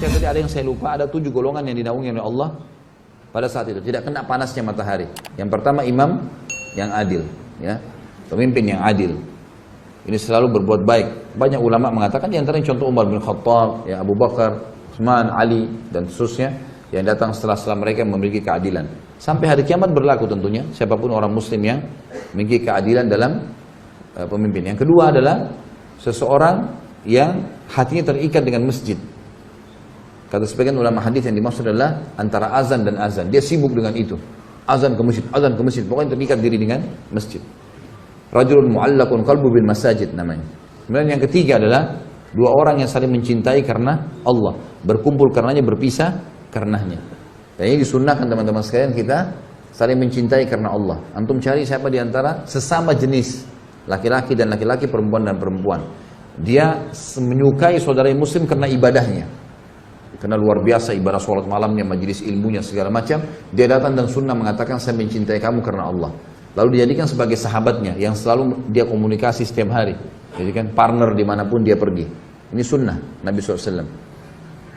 baca tadi ada yang saya lupa, ada 7 golongan yang dinaungi oleh Allah pada saat itu, tidak kena panasnya matahari. Yang pertama imam yang adil, ya, pemimpin yang adil. Ini selalu berbuat baik. Banyak ulama mengatakan di antaranya contoh Umar bin Khattab, ya, Abu Bakar, Utsman, Ali dan seterusnya yang datang setelah mereka memiliki keadilan. Sampai hari kiamat berlaku tentunya siapapun orang muslim yang memiliki keadilan dalam pemimpin. Yang kedua adalah seseorang yang hatinya terikat dengan masjid. Kata sebagian ulama hadis yang dimaksud adalah antara azan dan azan. Dia sibuk dengan itu. Azan ke masjid, pokoknya terikat diri dengan masjid. Rajulun mu'allaqun qalbu bil masajid namanya. Kemudian yang ketiga adalah 2 orang yang saling mencintai karena Allah, berkumpul karenanya, berpisah karenanya. Dan ini disunnahkan teman-teman sekalian, kita saling mencintai karena Allah. Antum cari siapa di antara sesama jenis, laki-laki dan laki-laki, perempuan dan perempuan. Dia menyukai saudara muslim karena ibadahnya. Karena luar biasa ibadah sholat malamnya, majelis ilmunya, segala macam. Dia datang dan sunnah mengatakan saya mencintai kamu karena Allah. Lalu dijadikan sebagai sahabatnya yang selalu dia komunikasi setiap hari. Jadi kan partner dimanapun dia pergi. Ini sunnah Nabi SAW.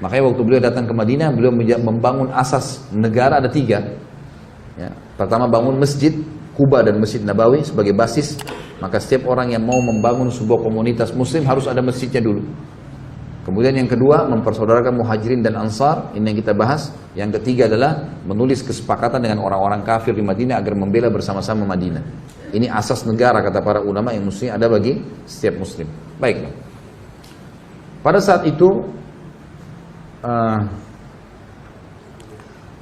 Makanya waktu beliau datang ke Madinah, beliau membangun asas negara ada 3. Ya. Pertama bangun masjid Kuba dan Masjid Nabawi sebagai basis. Maka setiap orang yang mau membangun sebuah komunitas muslim harus ada masjidnya dulu. Kemudian yang kedua, mempersaudarakan muhajirin dan ansar, ini yang kita bahas. Yang ketiga adalah menulis kesepakatan dengan orang-orang kafir di Madinah agar membela bersama-sama Madinah. Ini asas negara kata para ulama yang mestinya ada bagi setiap muslim. Baik. Pada saat itu,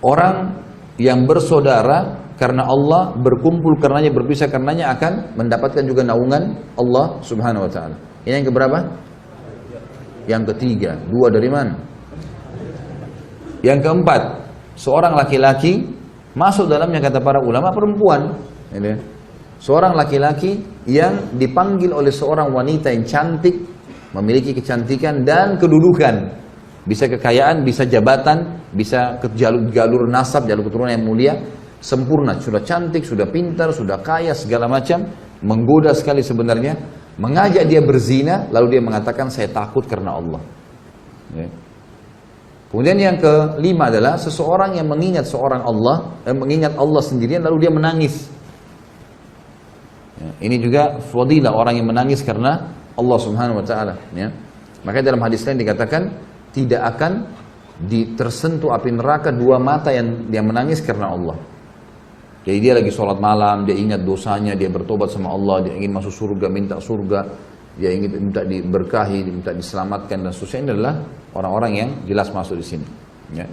orang yang bersaudara karena Allah, berkumpul karenanya, berpisah karenanya akan mendapatkan juga naungan Allah Subhanahu wa taala. Ini yang keberapa? Yang ketiga. 2 dari mana? Yang keempat, seorang laki-laki masuk dalamnya kata para ulama perempuan. Seorang laki-laki yang dipanggil oleh seorang wanita yang cantik, memiliki kecantikan dan kedudukan. Bisa kekayaan, bisa jabatan, bisa ke jalur nasab, jalur keturunan yang mulia, sempurna, sudah cantik, sudah pintar, sudah kaya, segala macam, menggoda sekali sebenarnya. Mengajak dia berzina, lalu dia mengatakan saya takut karena Allah. Ya. Kemudian yang kelima adalah seseorang yang mengingat mengingat Allah sendirian lalu dia menangis. Ya. Ini juga fadilah orang yang menangis karena Allah Subhanahu wa taala, ya. Makanya dalam hadis lain dikatakan tidak akan tersentuh api neraka 2 mata yang menangis karena Allah. Jadi dia lagi sholat malam, dia ingat dosanya, dia bertobat sama Allah, dia ingin masuk surga, minta surga, dia ingin minta diberkahi, minta diselamatkan dan seterusnya. Ini adalah orang-orang yang jelas masuk di sini. Ya.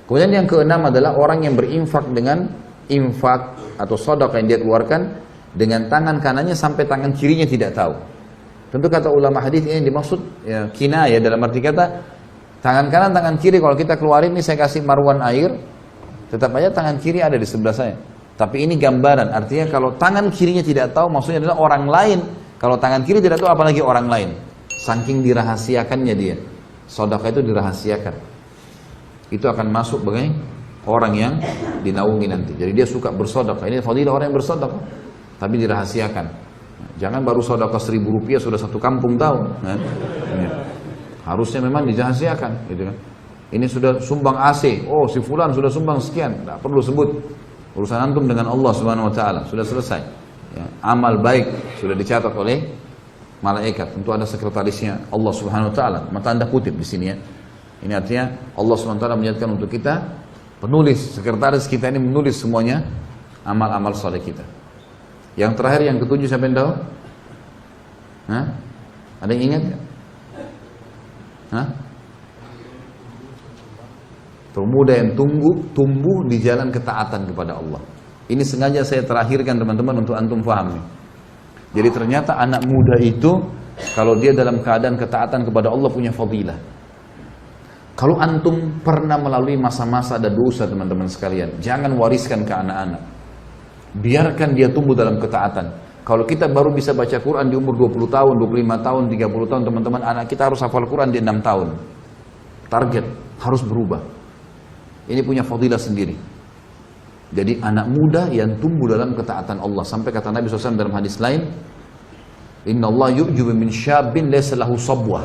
Kemudian yang keenam adalah orang yang berinfak dengan infak atau sedekah yang dia keluarkan dengan tangan kanannya sampai tangan kirinya tidak tahu. Tentu kata ulama hadis ini dimaksud ya, kinayah dalam arti kata tangan kanan, tangan kiri. Kalau kita keluarin ini saya kasih marwan air, tetap aja tangan kiri ada di sebelah saya. Tapi ini gambaran, artinya kalau tangan kirinya tidak tahu, maksudnya adalah orang lain. Kalau tangan kiri tidak tahu, apalagi orang lain. Saking dirahasiakannya dia. Sedekah itu dirahasiakan. Itu akan masuk sebagai orang yang dinaungi nanti. Jadi dia suka bersedekah. Ini fadilah orang yang bersedekah, tapi dirahasiakan. Jangan baru sedekah 1.000 rupiah sudah satu kampung tahu. Ini. Harusnya memang dirahasiakan, gitu kan. Ini sudah sumbang AC. Oh, si fulan sudah sumbang sekian. Tidak perlu sebut. Urusan antum dengan Allah Subhanahu wa taala sudah selesai. Ya, amal baik sudah dicatat oleh malaikat. Tentu ada sekretarisnya Allah Subhanahu wa taala. Maka Anda kutip di sini ya. Ini artinya Allah Subhanahu wa taala menyatakan untuk kita penulis, sekretaris kita ini menulis semuanya amal-amal saleh kita. Yang terakhir yang ketujuh siapa yang tahu? Hah? Ada yang ingat enggak? Hah? Pemuda yang tumbuh di jalan ketaatan kepada Allah. Ini sengaja saya terakhirkan teman-teman untuk antum paham nih. Jadi ternyata anak muda itu kalau dia dalam keadaan ketaatan kepada Allah punya fadilah. Kalau antum pernah melalui masa-masa ada dosa teman-teman sekalian, jangan wariskan ke anak-anak. Biarkan dia tumbuh dalam ketaatan. Kalau kita baru bisa baca Quran di umur 20 tahun, 25 tahun, 30 tahun teman-teman, anak kita harus hafal Quran di 6 tahun. Target harus berubah. Ini punya fadilah sendiri. Jadi anak muda yang tumbuh dalam ketaatan Allah. Sampai kata Nabi SAW dalam hadis lain, Inna Allah yu'jubu min syabin laysa lahu sabwah.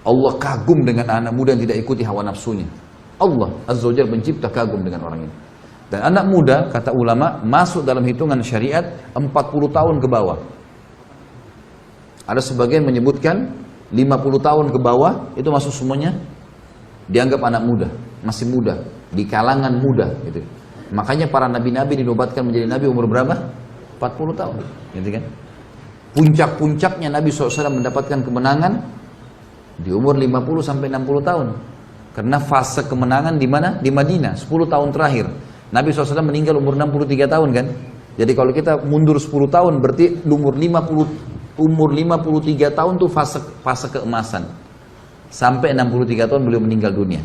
Allah kagum dengan anak muda yang tidak ikuti hawa nafsunya. Allah Azza wa Jalla pencipta kagum dengan orang ini. Dan anak muda, kata ulama, masuk dalam hitungan syariat 40 tahun ke bawah. Ada sebagian menyebutkan 50 tahun ke bawah, itu masuk semuanya dianggap anak muda, masih muda, di kalangan muda gitu. Makanya para nabi-nabi dinobatkan menjadi nabi umur berapa? 40 tahun gitu kan. Puncak-puncaknya Nabi SAW mendapatkan kemenangan di umur 50 sampai 60 tahun. Karena fase kemenangan di mana? Di Madinah, 10 tahun terakhir. Nabi SAW meninggal umur 63 tahun kan. Jadi kalau kita mundur 10 tahun berarti umur 53 tahun tuh fase keemasan. Sampai 63 tahun beliau meninggal dunia.